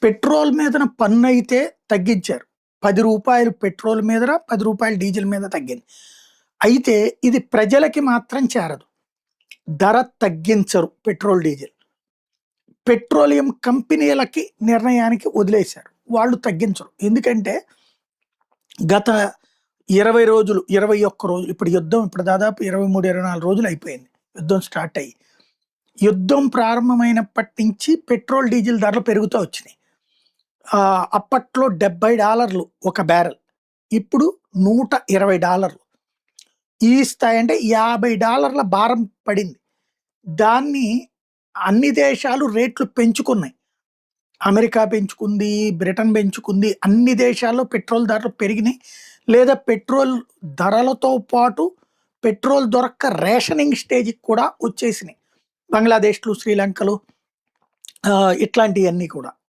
Petrol మీదన పన్నయితే తగ్గించారు. రూ. 10 పెట్రోల్ మీదన, రూ. 10 డీజిల్ మీద తగ్గింది. అయితే ఇది ప్రజలకి మాత్రం చేరదు. ధర తగ్గించరు పెట్రోల్, డీజిల్. పెట్రోలియం కంపెనీలకి నిర్ణయానికి వదిలేశారు. వాళ్ళు తగ్గించరు. ఎందుకంటే గత 20 రోజులు, 21 రోజులు ఇప్పుడు యుద్ధం ఇప్పుడు దాదాపు 23, 24 రోజులు అయిపోయింది. యుద్ధం స్టార్ట్ అయ్యి. యుద్ధం ప్రారంభమైనప్పటి నుంచి పెట్రోల్, డీజిల్ ధరలు పెరుగుతూ వచ్చినాయి. అప్పట్లో $70 ఒక బ్యారెల్. ఇప్పుడు $120. ఈ స్థాయి అంటే $50 భారం పడింది. దాన్ని అన్ని దేశాలు రేట్లు పెంచుకున్నాయి. America పెంచుకుంది, Britain పెంచుకుంది. అన్ని దేశాల్లో పెట్రోల్ ధరలు పెరిగినాయి. లేదా పెట్రోల్ ధరలతో పాటు పెట్రోల్ దొరక్క రేషనింగ్ స్టేజ్‌కి కూడా వచ్చేసినాయి. బంగ్లాదేశ్‌లు, శ్రీలంకలు ఇట్లాంటియన్నీ కూడా.